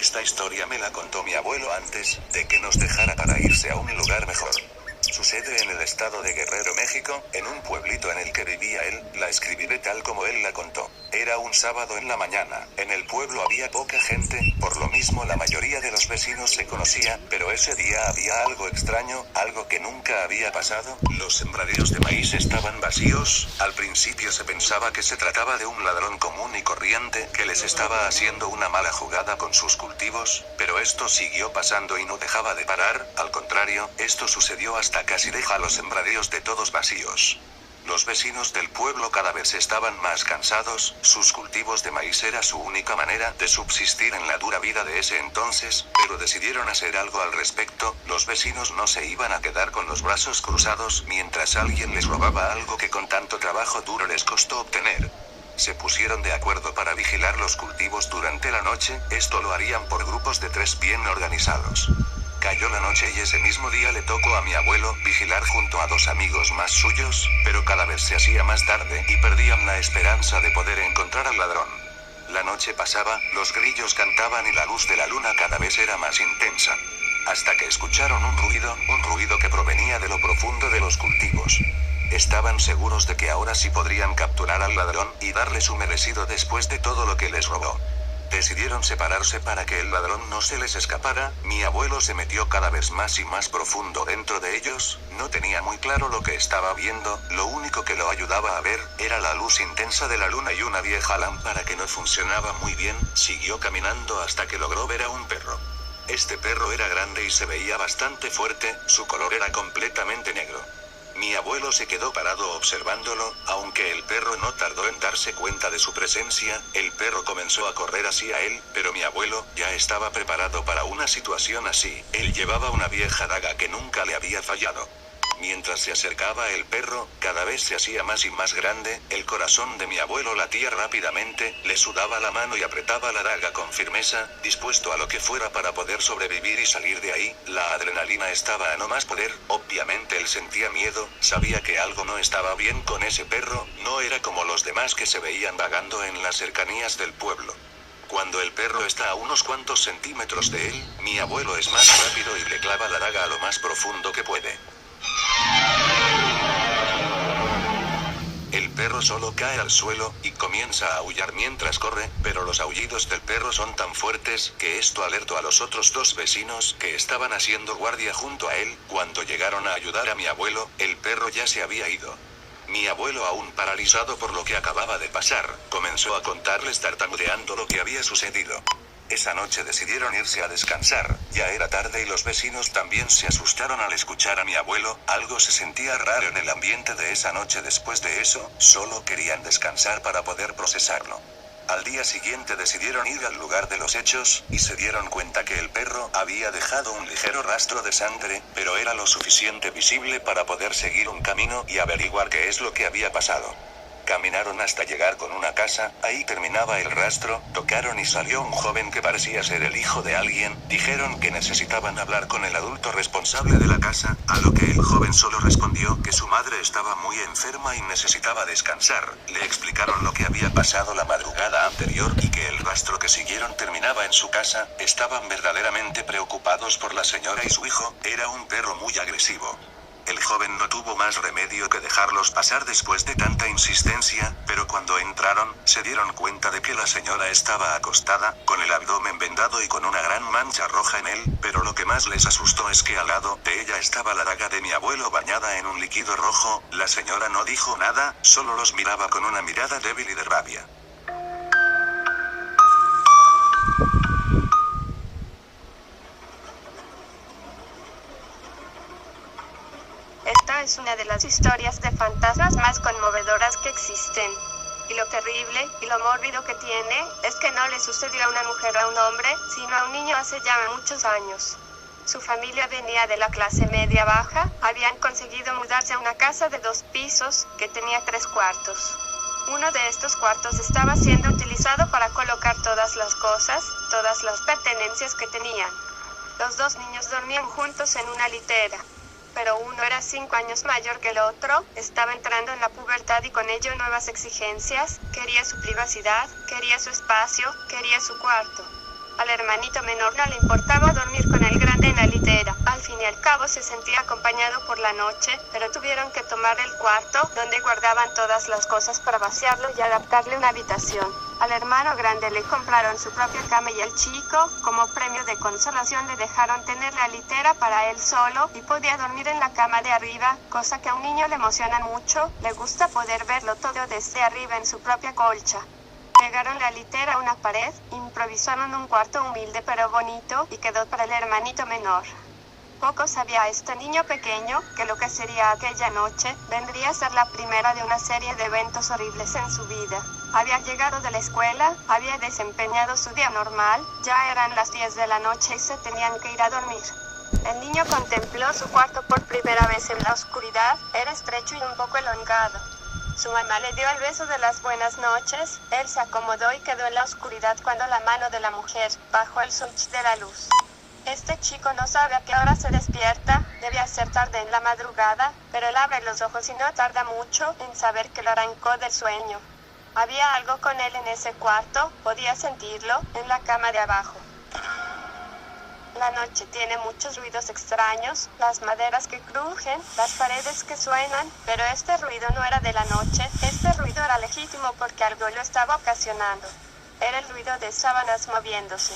Esta historia me la contó mi abuelo antes de que nos dejara para irse a un lugar mejor. Sucede en el estado de Guerrero, México, en un pueblito en el que vivía él. La escribiré tal como él la contó. Era un sábado en la mañana. En el pueblo había poca gente, por lo mismo la mayoría de los vecinos se conocía, pero ese día había algo extraño, algo que nunca había pasado. Los sembradíos de maíz estaban vacíos. Al principio se pensaba que se trataba de un ladrón común y corriente que les estaba haciendo una mala jugada con sus cultivos, pero esto siguió pasando y no dejaba de parar. Al contrario, esto sucedió hasta casi deja los sembradíos de todos vacíos. Los vecinos del pueblo cada vez estaban más cansados, sus cultivos de maíz era su única manera de subsistir en la dura vida de ese entonces, pero decidieron hacer algo al respecto. Los vecinos no se iban a quedar con los brazos cruzados mientras alguien les robaba algo que con tanto trabajo duro les costó obtener. Se pusieron de acuerdo para vigilar los cultivos durante la noche. Esto lo harían por grupos de 3 bien organizados. Cayó la noche y ese mismo día le tocó a mi abuelo vigilar junto a 2 amigos más suyos, pero cada vez se hacía más tarde y perdían la esperanza de poder encontrar al ladrón. La noche pasaba, los grillos cantaban y la luz de la luna cada vez era más intensa. Hasta que escucharon un ruido que provenía de lo profundo de los cultivos. Estaban seguros de que ahora sí podrían capturar al ladrón y darle su merecido después de todo lo que les robó. Decidieron separarse para que el ladrón no se les escapara. Mi abuelo se metió cada vez más y más profundo dentro de ellos. No tenía muy claro lo que estaba viendo, lo único que lo ayudaba a ver era la luz intensa de la luna y una vieja lámpara que no funcionaba muy bien. Siguió caminando hasta que logró ver a un perro. Este perro era grande y se veía bastante fuerte, su color era completamente negro. Mi abuelo se quedó parado observándolo. Aunque el perro no tardó en darse cuenta de su presencia, el perro comenzó a correr hacia él, pero mi abuelo ya estaba preparado para una situación así. Él llevaba una vieja daga que nunca le había fallado. Mientras se acercaba el perro, cada vez se hacía más y más grande. El corazón de mi abuelo latía rápidamente, le sudaba la mano y apretaba la daga con firmeza, dispuesto a lo que fuera para poder sobrevivir y salir de ahí. La adrenalina estaba a no más poder. Obviamente él sentía miedo, sabía que algo no estaba bien con ese perro, no era como los demás que se veían vagando en las cercanías del pueblo. Cuando el perro está a unos cuantos centímetros de él, mi abuelo es más rápido y le clava la daga a lo más profundo que puede. El perro solo cae al suelo y comienza a aullar mientras corre, pero los aullidos del perro son tan fuertes que esto alertó a los otros 2 vecinos que estaban haciendo guardia junto a él. Cuando llegaron a ayudar a mi abuelo, el perro ya se había ido. Mi abuelo, aún paralizado por lo que acababa de pasar, comenzó a contarles tartamudeando lo que había sucedido. Esa noche decidieron irse a descansar. Ya era tarde y los vecinos también se asustaron al escuchar a mi abuelo. Algo se sentía raro en el ambiente de esa noche. Después de eso, solo querían descansar para poder procesarlo. Al día siguiente decidieron ir al lugar de los hechos, y se dieron cuenta que el perro había dejado un ligero rastro de sangre, pero era lo suficiente visible para poder seguir un camino y averiguar qué es lo que había pasado. Caminaron hasta llegar con una casa, ahí terminaba el rastro. Tocaron y salió un joven que parecía ser el hijo de alguien. Dijeron que necesitaban hablar con el adulto responsable de la casa, a lo que el joven solo respondió que su madre estaba muy enferma y necesitaba descansar. Le explicaron lo que había pasado la madrugada anterior y que el rastro que siguieron terminaba en su casa. Estaban verdaderamente preocupados por la señora y su hijo, era un perro muy agresivo. El joven no tuvo más remedio que dejarlos pasar después de tanta insistencia, pero cuando entraron, se dieron cuenta de que la señora estaba acostada, con el abdomen vendado y con una gran mancha roja en él, pero lo que más les asustó es que al lado de ella estaba la daga de mi abuelo bañada en un líquido rojo. La señora no dijo nada, solo los miraba con una mirada débil y de rabia. Esta es una de las historias de fantasmas más conmovedoras que existen. Y lo terrible, y lo mórbido que tiene, es que no le sucedió a una mujer o a un hombre, sino a un niño hace ya muchos años. Su familia venía de la clase media baja, habían conseguido mudarse a una casa de 2 pisos, que tenía 3 cuartos. Uno de estos cuartos estaba siendo utilizado para colocar todas las cosas, todas las pertenencias que tenían. Los 2 niños dormían juntos en una litera. Pero uno era 5 años mayor que el otro, estaba entrando en la pubertad y con ello nuevas exigencias, quería su privacidad, quería su espacio, quería su cuarto. Al hermanito menor no le importaba dormir con el grande en la litera. Al fin y al cabo se sentía acompañado por la noche, pero tuvieron que tomar el cuarto, donde guardaban todas las cosas para vaciarlo y adaptarle una habitación. Al hermano grande le compraron su propia cama y al chico, como premio de consolación, le dejaron tener la litera para él solo y podía dormir en la cama de arriba, cosa que a un niño le emociona mucho, le gusta poder verlo todo desde arriba en su propia colcha. Pegaron la litera a una pared, improvisaron un cuarto humilde pero bonito y quedó para el hermanito menor. Poco sabía este niño pequeño que lo que sería aquella noche vendría a ser la primera de una serie de eventos horribles en su vida. Había llegado de la escuela, había desempeñado su día normal, ya eran las 10 de la noche y se tenían que ir a dormir. El niño contempló su cuarto por primera vez en la oscuridad, era estrecho y un poco elongado. Su mamá le dio el beso de las buenas noches, él se acomodó y quedó en la oscuridad cuando la mano de la mujer bajó el switch de la luz. Este chico no sabe a qué hora se despierta, debía ser tarde en la madrugada, pero él abre los ojos y no tarda mucho en saber que lo arrancó del sueño. Había algo con él en ese cuarto, podía sentirlo, en la cama de abajo. La noche tiene muchos ruidos extraños, las maderas que crujen, las paredes que suenan, pero este ruido no era de la noche, este ruido era legítimo porque algo lo estaba ocasionando. Era el ruido de sábanas moviéndose.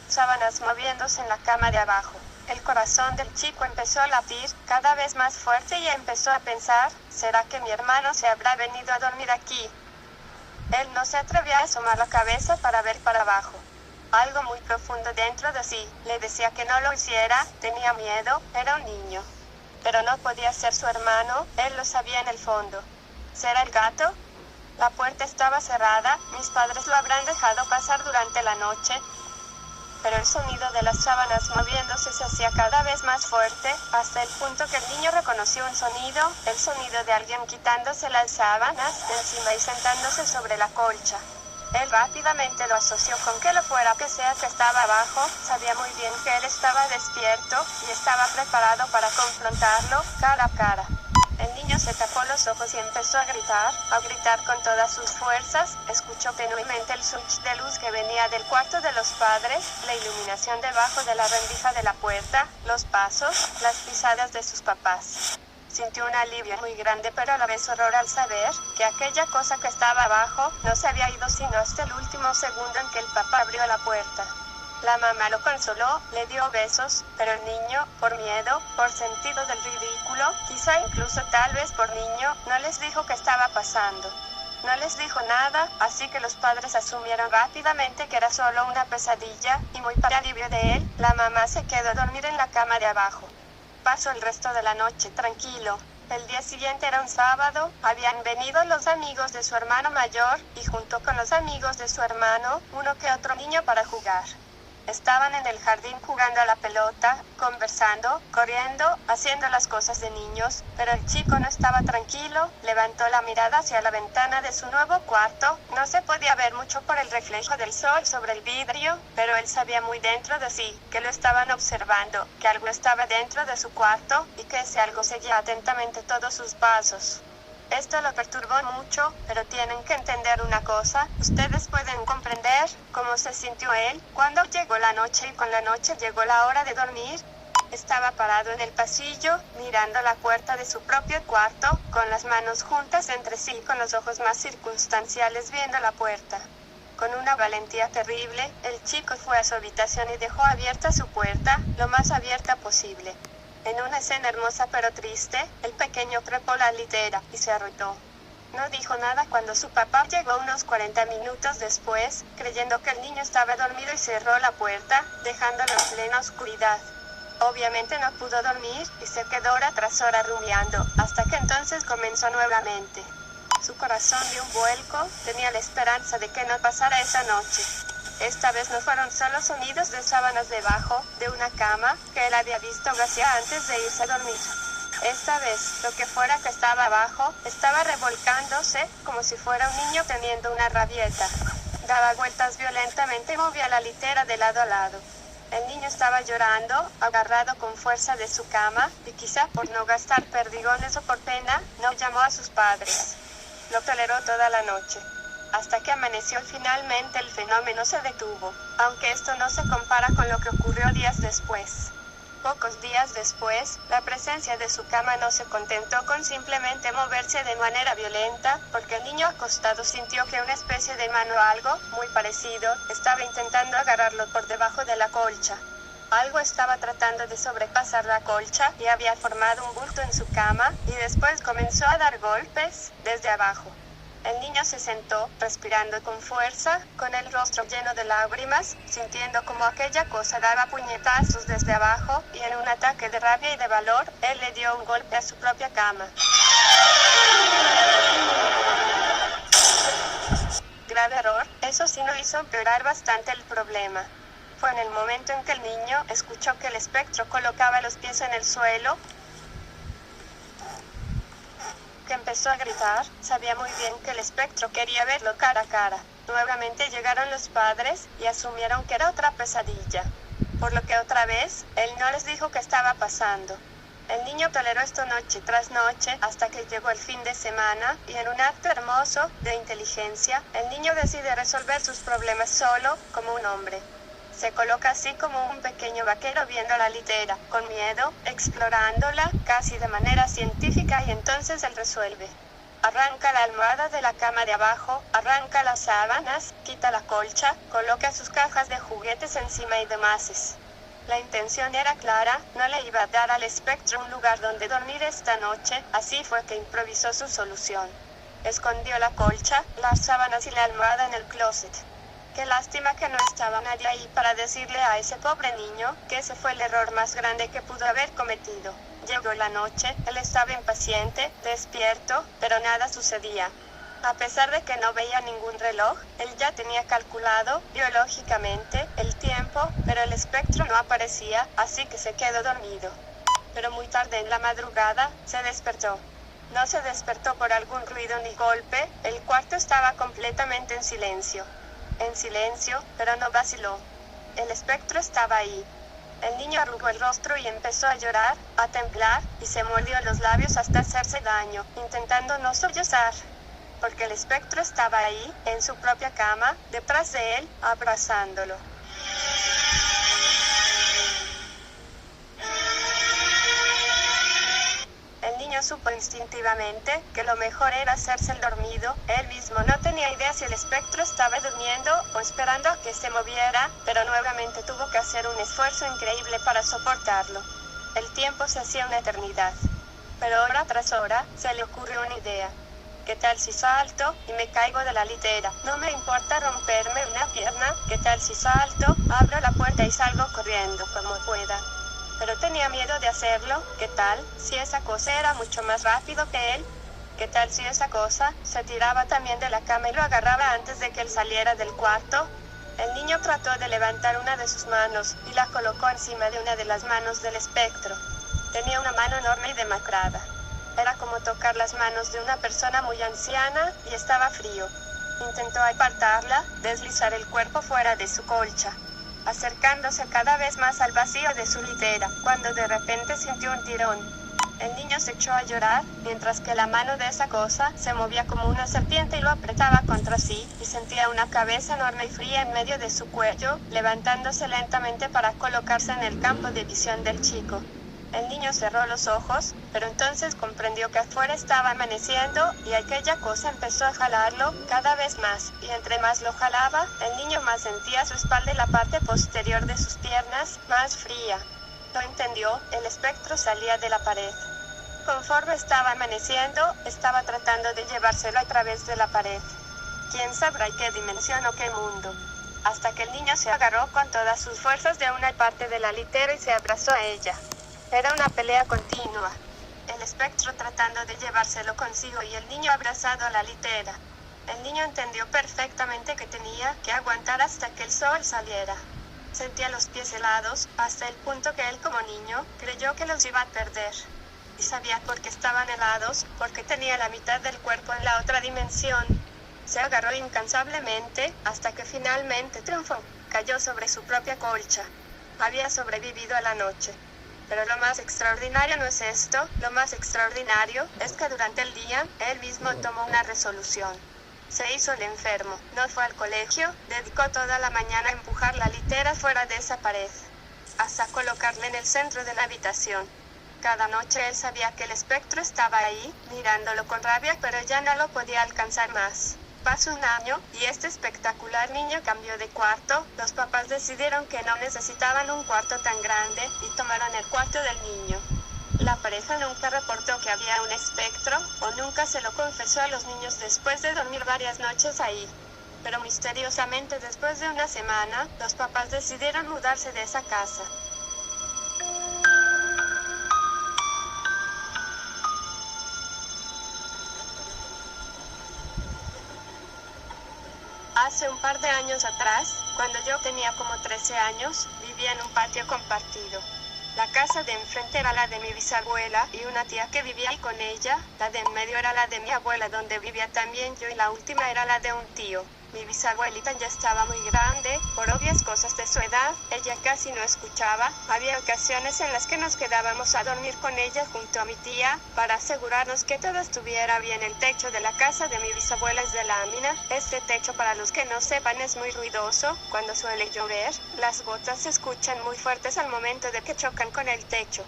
Sábanas moviéndose en la cama de abajo. El corazón del chico empezó a latir cada vez más fuerte y empezó a pensar, ¿será que mi hermano se habrá venido a dormir aquí? Él no se atrevía a asomar la cabeza para ver para abajo. Algo muy profundo dentro de sí le decía que no lo hiciera, tenía miedo, era un niño. Pero no podía ser su hermano, él lo sabía en el fondo. ¿Será el gato? La puerta estaba cerrada, mis padres lo habrán dejado pasar durante la noche. Pero el sonido de las sábanas moviéndose se hacía cada vez más fuerte, hasta el punto que el niño reconoció un sonido, el sonido de alguien quitándose las sábanas de encima y sentándose sobre la colcha. Él rápidamente lo asoció con que lo fuera que sea que estaba abajo, sabía muy bien que él estaba despierto y estaba preparado para confrontarlo cara a cara. El niño se tapó los ojos y empezó a gritar con todas sus fuerzas. Escuchó tenuemente el switch de luz que venía del cuarto de los padres, la iluminación debajo de la rendija de la puerta, los pasos, las pisadas de sus papás. Sintió un alivio muy grande pero a la vez horror al saber que aquella cosa que estaba abajo no se había ido sino hasta el último segundo en que el papá abrió la puerta. La mamá lo consoló, le dio besos, pero el niño, por miedo, por sentido del ridículo, quizá incluso tal vez por niño, no les dijo qué estaba pasando. No les dijo nada, así que los padres asumieron rápidamente que era solo una pesadilla, y muy para alivio de él, la mamá se quedó a dormir en la cama de abajo. Pasó el resto de la noche tranquilo. El día siguiente era un sábado, habían venido los amigos de su hermano mayor, y junto con los amigos de su hermano, uno que otro niño para jugar. Estaban en el jardín jugando a la pelota, conversando, corriendo, haciendo las cosas de niños, pero el chico no estaba tranquilo, levantó la mirada hacia la ventana de su nuevo cuarto, no se podía ver mucho por el reflejo del sol sobre el vidrio, pero él sabía muy dentro de sí, que lo estaban observando, que algo estaba dentro de su cuarto, y que ese algo seguía atentamente todos sus pasos. Esto lo perturbó mucho, pero tienen que entender una cosa, ustedes pueden comprender cómo se sintió él cuando llegó la noche y con la noche llegó la hora de dormir. Estaba parado en el pasillo, mirando la puerta de su propio cuarto, con las manos juntas entre sí y con los ojos más circunstanciales viendo la puerta. Con una valentía terrible, el chico fue a su habitación y dejó abierta su puerta, lo más abierta posible. En una escena hermosa pero triste, el pequeño trepó la litera y se arrojó. No dijo nada cuando su papá llegó unos 40 minutos después, creyendo que el niño estaba dormido y cerró la puerta, dejándolo en plena oscuridad. Obviamente no pudo dormir y se quedó hora tras hora rumiando, hasta que entonces comenzó nuevamente. Su corazón dio un vuelco, tenía la esperanza de que no pasara esa noche. Esta vez no fueron solo sonidos de sábanas debajo de una cama que él había visto vacía antes de irse a dormir. Esta vez, lo que fuera que estaba abajo, estaba revolcándose como si fuera un niño teniendo una rabieta. Daba vueltas violentamente y movía la litera de lado a lado. El niño estaba llorando, agarrado con fuerza de su cama, y quizá por no gastar perdigones o por pena, no llamó a sus padres. Lo toleró toda la noche. hasta que amaneció y finalmente el fenómeno se detuvo, aunque esto no se compara con lo que ocurrió días después. Pocos días después, la presencia de su cama no se contentó con simplemente moverse de manera violenta, porque el niño acostado sintió que una especie de mano o algo, muy parecido, estaba intentando agarrarlo por debajo de la colcha. Algo estaba tratando de sobrepasar la colcha y había formado un bulto en su cama, y después comenzó a dar golpes desde abajo. El niño se sentó, respirando con fuerza, con el rostro lleno de lágrimas, sintiendo como aquella cosa daba puñetazos desde abajo, y en un ataque de rabia y de valor, él le dio un golpe a su propia cama. Grave error, eso sí no hizo empeorar bastante el problema. Fue en el momento en que el niño escuchó que el espectro colocaba los pies en el suelo, que empezó a gritar. Sabía muy bien que el espectro quería verlo cara a cara. Nuevamente llegaron los padres y asumieron que era otra pesadilla, por lo que otra vez, él no les dijo qué estaba pasando. El niño toleró esto noche tras noche hasta que llegó el fin de semana, y en un acto hermoso de inteligencia, el niño decide resolver sus problemas solo, como un hombre. Se coloca así como un pequeño vaquero viendo la litera, con miedo, explorándola, casi de manera científica, y entonces él resuelve. Arranca la almohada de la cama de abajo, arranca las sábanas, quita la colcha, coloca sus cajas de juguetes encima y demás. La intención era clara, no le iba a dar al espectro un lugar donde dormir esta noche, así fue que improvisó su solución. Escondió la colcha, las sábanas y la almohada en el closet. Qué lástima que no estaba nadie ahí para decirle a ese pobre niño que ese fue el error más grande que pudo haber cometido. Llegó la noche, él estaba impaciente, despierto, pero nada sucedía. A pesar de que no veía ningún reloj, él ya tenía calculado, biológicamente, el tiempo, pero el espectro no aparecía, así que se quedó dormido. Pero muy tarde en la madrugada, se despertó. No se despertó por algún ruido ni golpe, el cuarto estaba completamente en silencio. En silencio, pero no vaciló. El espectro estaba ahí. El niño arrugó el rostro y empezó a llorar, a temblar, y se mordió los labios hasta hacerse daño, intentando no sollozar. Porque el espectro estaba ahí, en su propia cama, detrás de él, abrazándolo. El niño supo instintivamente que lo mejor era hacerse el dormido. Él mismo no tenía idea si el espectro estaba durmiendo o esperando a que se moviera, pero nuevamente tuvo que hacer un esfuerzo increíble para soportarlo. El tiempo se hacía una eternidad. Pero hora tras hora, se le ocurrió una idea. ¿Qué tal si salto y me caigo de la litera? No me importa romperme una pierna. ¿Qué tal si salto, abro la puerta y salgo corriendo como pueda? Pero tenía miedo de hacerlo. ¿Qué tal si esa cosa era mucho más rápido que él? ¿Qué tal si esa cosa se tiraba también de la cama y lo agarraba antes de que él saliera del cuarto? El niño trató de levantar una de sus manos y la colocó encima de una de las manos del espectro. Tenía una mano enorme y demacrada. Era como tocar las manos de una persona muy anciana, y estaba frío. Intentó apartarla, deslizar el cuerpo fuera de su colcha, acercándose cada vez más al vacío de su litera, cuando de repente sintió un tirón. El niño se echó a llorar, mientras que la mano de esa cosa se movía como una serpiente y lo apretaba contra sí, y sentía una cabeza enorme y fría en medio de su cuello, levantándose lentamente para colocarse en el campo de visión del chico. El niño cerró los ojos, pero entonces comprendió que afuera estaba amaneciendo, y aquella cosa empezó a jalarlo cada vez más, y entre más lo jalaba, el niño más sentía su espalda y la parte posterior de sus piernas más fría. Lo entendió, el espectro salía de la pared. Conforme estaba amaneciendo, estaba tratando de llevárselo a través de la pared. ¿Quién sabrá qué dimensión o qué mundo? Hasta que el niño se agarró con todas sus fuerzas de una parte de la litera y se abrazó a ella. Era una pelea continua. El espectro tratando de llevárselo consigo y el niño abrazado a la litera. El niño entendió perfectamente que tenía que aguantar hasta que el sol saliera. Sentía los pies helados, hasta el punto que él como niño creyó que los iba a perder. Y sabía por qué estaban helados, porque tenía la mitad del cuerpo en la otra dimensión. Se agarró incansablemente, hasta que finalmente triunfó. Cayó sobre su propia colcha. Había sobrevivido a la noche. Pero lo más extraordinario no es esto, lo más extraordinario es que durante el día, él mismo tomó una resolución. Se hizo el enfermo, no fue al colegio, dedicó toda la mañana a empujar la litera fuera de esa pared, hasta colocarla en el centro de la habitación. Cada noche él sabía que el espectro estaba ahí, mirándolo con rabia, pero ya no lo podía alcanzar más. Pasó un año, y este espectacular niño cambió de cuarto. Los papás decidieron que no necesitaban un cuarto tan grande, y tomaron el cuarto del niño. La pareja nunca reportó que había un espectro, o nunca se lo confesó a los niños después de dormir varias noches ahí. Pero misteriosamente después de una semana, los papás decidieron mudarse de esa casa. Hace un par de años atrás, cuando yo tenía como 13 años, vivía en un patio compartido. La casa de enfrente era la de mi bisabuela y una tía que vivía ahí con ella, la de en medio era la de mi abuela donde vivía también yo y la última era la de un tío. Mi bisabuelita ya estaba muy grande, por obvias cosas de su edad, ella casi no escuchaba. Había ocasiones en las que nos quedábamos a dormir con ella junto a mi tía, para asegurarnos que todo estuviera bien. El techo de la casa de mi bisabuela es de lámina. Este techo, para los que no sepan, es muy ruidoso. Cuando suele llover, las gotas se escuchan muy fuertes al momento de que chocan con el techo.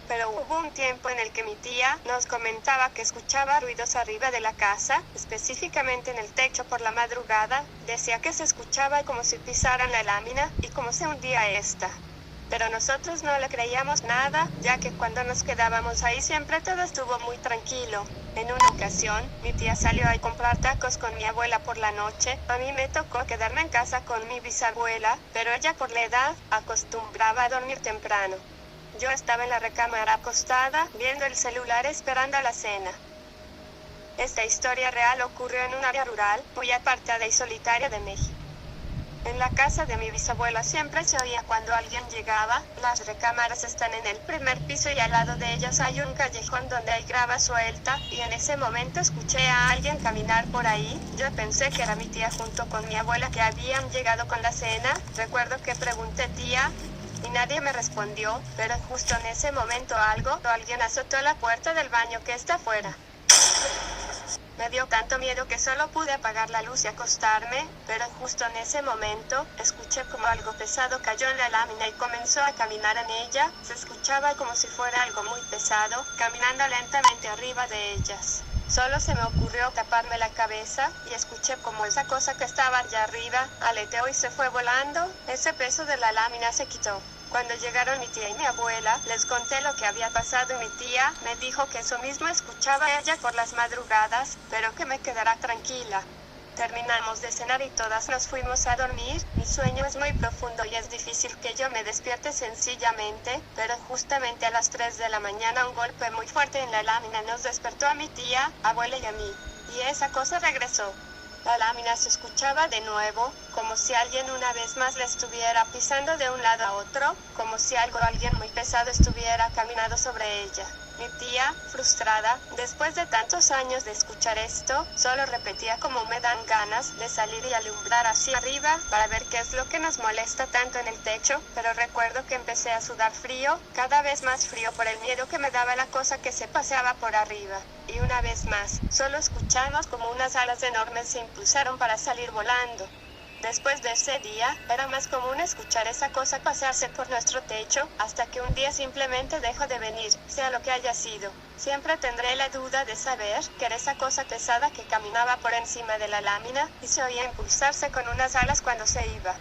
Pero hubo un tiempo en el que mi tía nos comentaba que escuchaba ruidos arriba de la casa, específicamente en el techo por la madrugada. Decía que se escuchaba como si pisaran la lámina y como se hundía esta. Pero nosotros no le creíamos nada, ya que cuando nos quedábamos ahí siempre todo estuvo muy tranquilo. En una ocasión, mi tía salió a comprar tacos con mi abuela por la noche. A mí me tocó quedarme en casa con mi bisabuela, pero ella por la edad acostumbraba a dormir temprano. Yo estaba en la recámara acostada, viendo el celular esperando la cena. Esta historia real ocurrió en un área rural, muy apartada y solitaria de México. En la casa de mi bisabuela siempre se oía cuando alguien llegaba. Las recámaras están en el primer piso y al lado de ellas hay un callejón donde hay grava suelta, y en ese momento escuché a alguien caminar por ahí. Yo pensé que era mi tía junto con mi abuela que habían llegado con la cena. Recuerdo que pregunté tía, y nadie me respondió, pero justo en ese momento alguien azotó la puerta del baño que está afuera. Me dio tanto miedo que solo pude apagar la luz y acostarme, pero justo en ese momento, escuché como algo pesado cayó en la lámina y comenzó a caminar en ella. Se escuchaba como si fuera algo muy pesado, caminando lentamente arriba de ellas. Solo se me ocurrió taparme la cabeza, y escuché como esa cosa que estaba allá arriba aleteó y se fue volando. Ese peso de la lámina se quitó. Cuando llegaron mi tía y mi abuela, les conté lo que había pasado y mi tía me dijo que eso mismo escuchaba ella por las madrugadas, pero que me quedara tranquila. Terminamos de cenar y todas nos fuimos a dormir. Mi sueño es muy profundo y es difícil que yo me despierte sencillamente, pero justamente a las 3 de la mañana un golpe muy fuerte en la lámina nos despertó a mi tía, abuela y a mí, y esa cosa regresó. La lámina se escuchaba de nuevo, como si alguien una vez más la estuviera pisando de un lado a otro, como si alguien muy pesado estuviera caminando sobre ella. Mi tía, frustrada, después de tantos años de escuchar esto, solo repetía como me dan ganas de salir y alumbrar hacia arriba para ver qué es lo que nos molesta tanto en el techo, pero recuerdo que empecé a sudar frío, cada vez más frío por el miedo que me daba la cosa que se paseaba por arriba. Y una vez más, solo escuchamos como unas alas enormes se impulsaron para salir volando. Después de ese día, era más común escuchar esa cosa pasearse por nuestro techo, hasta que un día simplemente dejó de venir, sea lo que haya sido. Siempre tendré la duda de saber que era esa cosa pesada que caminaba por encima de la lámina, y se oía impulsarse con unas alas cuando se iba.